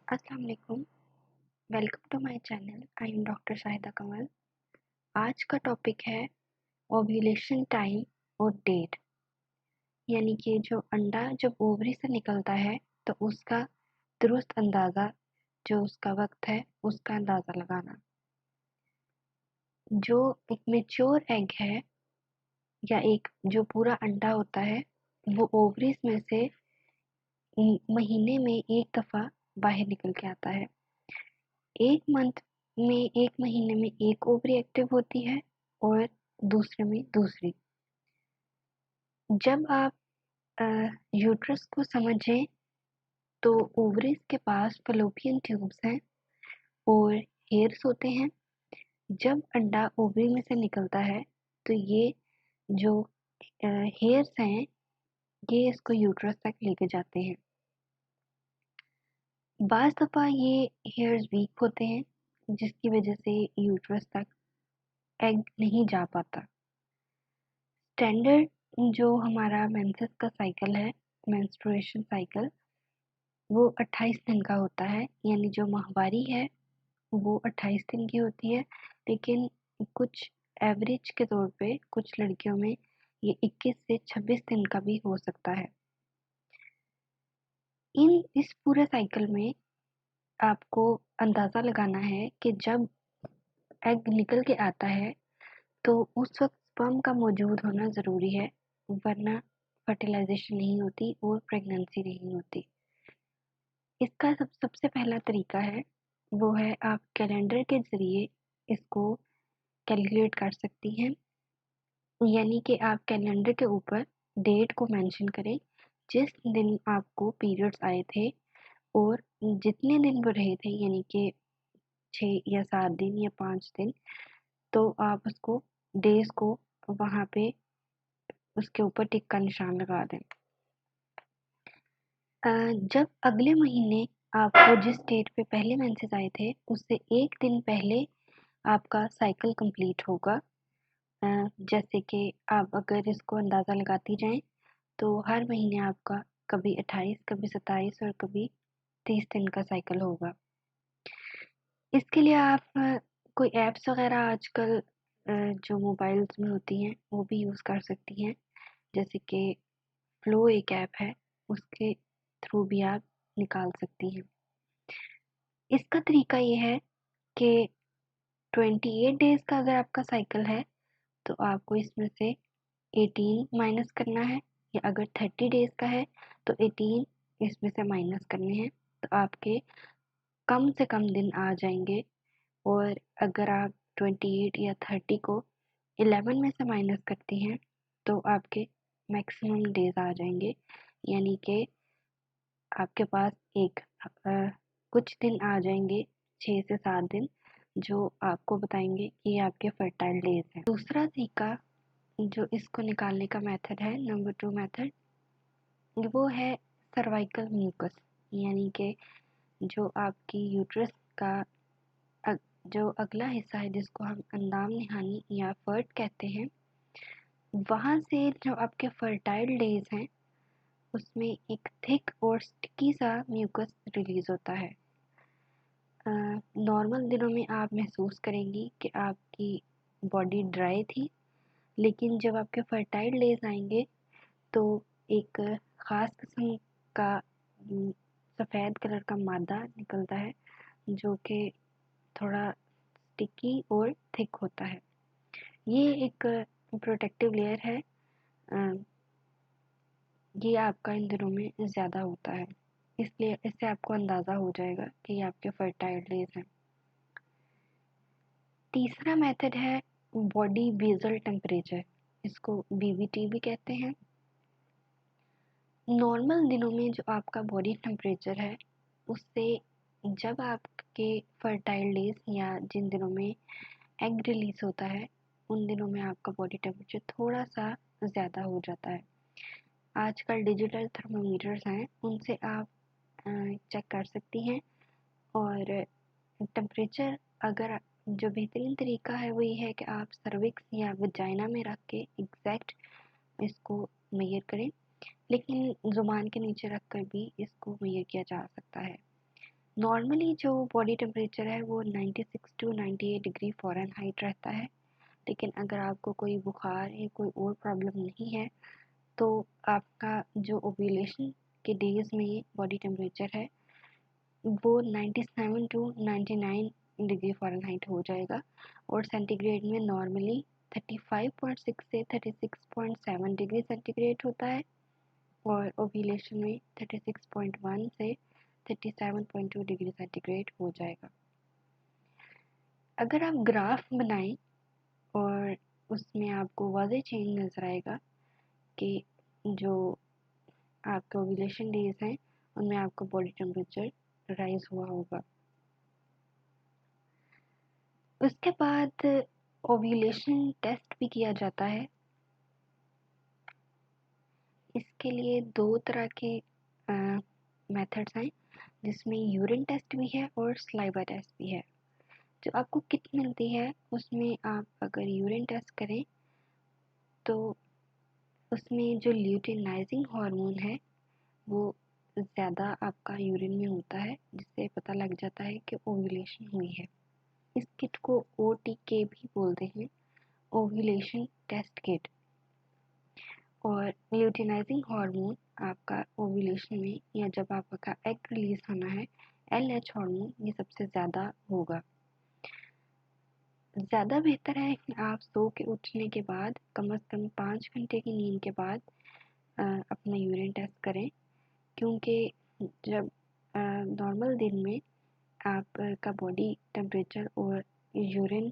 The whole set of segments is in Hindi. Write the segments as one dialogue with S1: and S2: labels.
S1: अस्सलाम वालेकुम। Welcome to my channel. I am doctor Shahida Kamal. आज का टॉपिक है ओव्यूलेशन टाइम और डेट, यानी कि जो अंडा जब ओवरी से निकलता है तो उसका दुरुस्त अंदाज़ा, जो उसका वक्त है उसका अंदाज़ा लगाना। जो एक मैच्योर एग है या एक जो पूरा अंडा होता है वो ओवरीज में से महीने में एक दफ़ा बाहर निकल के आता है। एक मंथ में, एक महीने में एक ओवरी एक्टिव होती है और दूसरे में दूसरी। जब आप यूट्रस को समझें तो ओवरीज के पास फलोपियन ट्यूब्स हैं और हेयर्स होते हैं। जब अंडा ओवरी में से निकलता है तो ये जो हेयर्स हैं ये इसको यूट्रस तक लेके जाते हैं। बाज़ दफ़ा ये हेयर्स वीक होते हैं जिसकी वजह से यूट्रस तक एग नहीं जा पाता। स्टैंडर्ड जो हमारा मेंसेस का साइकिल है, मेंस्ट्रुएशन साइकिल, वो 28 दिन का होता है। यानी जो माहवारी है वो 28 दिन की होती है, लेकिन कुछ एवरेज के तौर पे कुछ लड़कियों में ये 21 से 26 दिन का भी हो सकता है। इस पूरे साइकिल में आपको अंदाज़ा लगाना है कि जब एग निकल के आता है तो उस वक्त स्पर्म का मौजूद होना ज़रूरी है, वरना फर्टिलाइजेशन नहीं होती और प्रेगनेंसी नहीं होती। इसका सबसे पहला तरीका है वो है आप कैलेंडर के ज़रिए इसको कैलकुलेट कर सकती हैं। यानी कि आप कैलेंडर के ऊपर डेट को मेंशन करें जिस दिन आपको पीरियड्स आए थे और जितने दिन वो रहे थे, यानी कि 6 या 7 दिन या 5 दिन, तो आप उसको डेज़ को वहाँ पे उसके ऊपर टिक का निशान लगा दें। जब अगले महीने आपको जिस डेट पे पहले मेंसेस आए थे उससे एक दिन पहले आपका साइकिल कंप्लीट होगा। जैसे कि आप अगर इसको अंदाज़ा लगाती जाएं तो हर महीने आपका कभी 28, कभी 27 और कभी 30 दिन का साइकिल होगा। इसके लिए आप कोई ऐप्स वगैरह आजकल जो मोबाइल्स में होती हैं वो भी यूज़ कर सकती हैं। जैसे कि फ्लो एक ऐप है, उसके थ्रू भी आप निकाल सकती हैं। इसका तरीका ये है कि 28 डेज़ का अगर आपका साइकिल है तो आपको इसमें से 18 माइनस करना है, या अगर 30 डेज़ का है तो 18 इसमें से माइनस करने हैं, तो आपके कम से कम दिन आ जाएंगे। और अगर आप 28 या 30 को 11 में से माइनस करती हैं तो आपके मैक्सिमम डेज़ आ जाएंगे। यानी कि आपके पास कुछ दिन आ जाएंगे, 6 से 7 दिन, जो आपको बताएंगे कि ये आपके फर्टाइल डेज हैं। दूसरा तरीका जो इसको निकालने का मेथड है, नंबर 2 मेथड, वो है सर्वाइकल म्यूकस। यानी कि जो आपकी यूट्रस का जो अगला हिस्सा है जिसको हम अंदाम निहानी या फर्ट कहते हैं, वहाँ से जो आपके फर्टाइल डेज हैं उसमें एक थिक और स्टिकी सा म्यूकस रिलीज होता है। नॉर्मल दिनों में आप महसूस करेंगी कि आपकी बॉडी ड्राई थी, लेकिन जब आपके फर्टाइल डेज आएंगे तो एक ख़ास किस्म का सफ़ेद कलर का मादा निकलता है जो कि थोड़ा स्टिकी और थिक होता है। ये एक प्रोटेक्टिव लेयर है। ये आपका इन दिनों में ज़्यादा होता है, इसलिए इससे आपको अंदाज़ा हो जाएगा कि ये आपके फर्टाइल डेज हैं। तीसरा मेथड है बॉडी बेसल टेम्परेचर, इसको बीबीटी भी कहते हैं। नॉर्मल दिनों में जो आपका बॉडी टेम्परेचर है उससे जब आपके फर्टाइल डेज या जिन दिनों में एग रिलीज होता है उन दिनों में आपका बॉडी टेम्परेचर थोड़ा सा ज़्यादा हो जाता है। आजकल डिजिटल थर्मोमीटर्स हैं, उनसे आप चेक कर सकती हैं। और टेम्परेचर अगर जो बेहतरीन तरीका है वो ये है कि आप सर्विक्स या वजाइना में रख के एग्जैक्ट इसको मेजर करें, लेकिन ज़ुबान के नीचे रख कर भी इसको मेजर किया जा सकता है। नॉर्मली जो बॉडी टेम्परेचर है वो 96 टू 98 डिग्री फ़ारेनहाइट रहता है, लेकिन अगर आपको कोई बुखार या कोई और प्रॉब्लम नहीं है तो आपका जो ओव्यूलेशन के डेज़ में बॉडी टेम्परेचर है वो 97 टू 99 डिग्री फ़ारेनहाइट हो जाएगा, और सेंटीग्रेड में नॉर्मली 35.6 से 36.7 डिग्री सेंटीग्रेड होता है, और ओव्यूलेशन में 36.1 से 37.2 डिग्री सेंटीग्रेड हो जाएगा। अगर आप ग्राफ बनाएं और उसमें आपको वाज़ेह चेंज नज़र आएगा कि जो आपके ओव्यूलेशन डेज हैं उनमें आपका बॉडी टेम्परेचर राइज हुआ होगा। उसके बाद ओव्यूलेशन टेस्ट भी किया जाता है। इसके लिए 2 तरह के मेथड्स हैं, जिसमें यूरिन टेस्ट भी है और सलाइवा टेस्ट भी है। जो आपको किट मिलती है उसमें आप अगर यूरिन टेस्ट करें तो उसमें जो ल्यूटिनाइजिंग हार्मोन है वो ज़्यादा आपका यूरिन में होता है, जिससे पता लग जाता है कि ओव्यूलेशन हुई है। इस किट को OTK भी बोलते हैं, ओव्यूलेशन टेस्ट किट। और ल्यूटिनाइजिंग हार्मोन आपका ओव्यूलेशन में या जब आपका एग रिलीज होना है, LH हार्मोन ये सबसे ज़्यादा होगा। ज़्यादा बेहतर है कि आप सो के उठने के बाद कम से कम 5 घंटे की नींद के बाद अपना यूरिन टेस्ट करें, क्योंकि जब नॉर्मल दिन में आपका बॉडी टेम्परेचर और यूरिन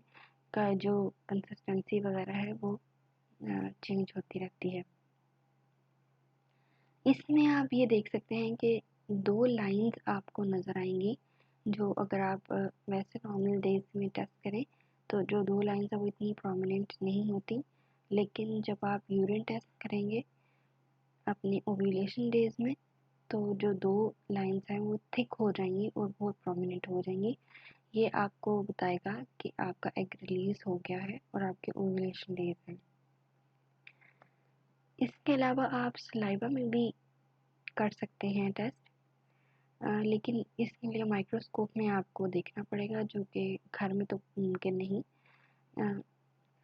S1: का जो कंसिस्टेंसी वगैरह है वो चेंज होती रहती है। इसमें आप ये देख सकते हैं कि 2 लाइंस आपको नज़र आएंगी, जो अगर आप वैसे नॉर्मल डेज में टेस्ट करें तो जो 2 लाइंस है वो इतनी प्रोमिनेंट नहीं होती, लेकिन जब आप यूरिन टेस्ट करेंगे अपने ओव्यूलेशन डेज में तो जो 2 लाइंस हैं वो थिक हो जाएंगी और बहुत प्रोमिनेंट हो जाएंगी। ये आपको बताएगा कि आपका एग रिलीज हो गया है और आपके ओव्यूलेशन डेज हैं। इसके अलावा आप सलाइवा में भी कर सकते हैं टेस्ट, लेकिन इसके लिए माइक्रोस्कोप में आपको देखना पड़ेगा, जो कि घर में तो मुमकिन नहीं।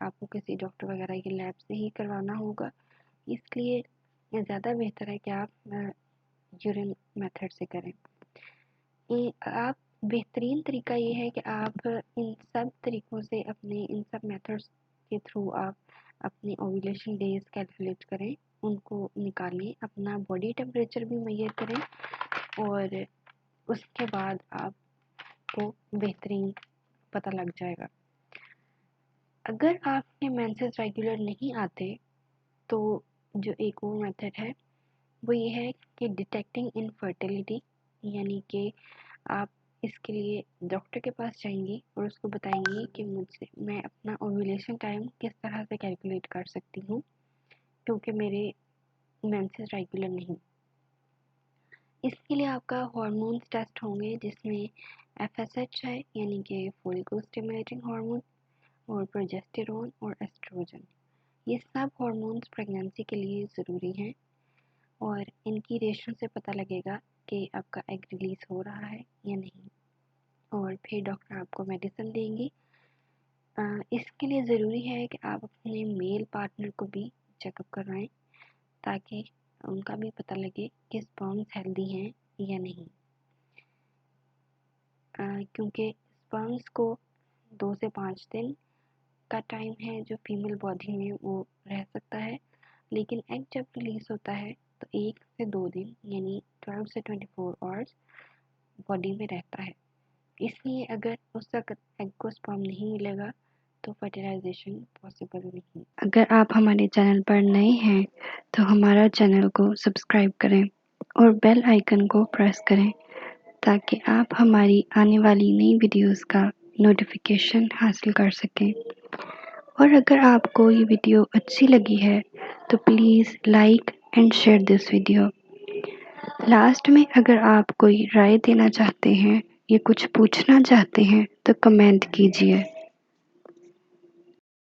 S1: आपको किसी डॉक्टर वगैरह की लैब से ही करवाना होगा, इसलिए ज़्यादा बेहतर है कि आप यूरिन मेथड से करें। आप बेहतरीन तरीका ये है कि आप इन सब तरीक़ों से इन सब मेथड्स के थ्रू आप अपने ओव्यूलेशन डेज कैलकुलेट करें, उनको निकालें, अपना बॉडी टेम्परेचर भी मेजर करें, और उसके बाद आपको बेहतरीन पता लग जाएगा। अगर आपके मेंसेस रेगुलर नहीं आते तो जो एक और मेथड है वो ये है कि डिटेक्टिंग इनफर्टिलिटी, यानी कि आप इसके लिए डॉक्टर के पास जाएंगी और उसको बताएंगी कि मैं अपना ओव्यूलेशन टाइम किस तरह से कैलकुलेट कर सकती हूँ, क्योंकि मेरे मेंसेस रेगुलर नहीं। इसके लिए आपका हार्मोन्स टेस्ट होंगे, जिसमें FSH है यानी कि फोलिकल स्टिमुलेटिंग हार्मोन, और प्रोजेस्टेरोन और एस्ट्रोजन। ये सब हार्मोन्स प्रेगनेंसी के लिए ज़रूरी हैं, और इनकी रेशो से पता लगेगा कि आपका एग रिलीज़ हो रहा है या नहीं, और फिर डॉक्टर आपको मेडिसिन देंगी। इसके लिए ज़रूरी है कि आप अपने मेल पार्टनर को भी चेकअप करवाएं, ताकि उनका भी पता लगे कि स्पर्म्स हेल्दी हैं या नहीं, क्योंकि स्पर्म्स को 2 से 5 दिन का टाइम है जो फीमेल बॉडी में वो रह सकता है, लेकिन एग जब रिलीज होता है तो 1 से 2 दिन यानी 12 से 24 आवर्स बॉडी में रहता है। इसलिए अगर उस वक्त एग को स्पर्म नहीं मिलेगा तो फर्टिलाइजेशन पॉसिबल नहीं। अगर आप हमारे चैनल पर नए हैं तो हमारा चैनल को सब्सक्राइब करें और बेल आइकन को प्रेस करें, ताकि आप हमारी आने वाली नई वीडियोस का नोटिफिकेशन हासिल कर सकें। और अगर आपको ये वीडियो अच्छी लगी है तो please like and share this video. Last में अगर आप कोई राय देना चाहते हैं या कुछ पूछना चाहते हैं तो कमेंट कीजिए।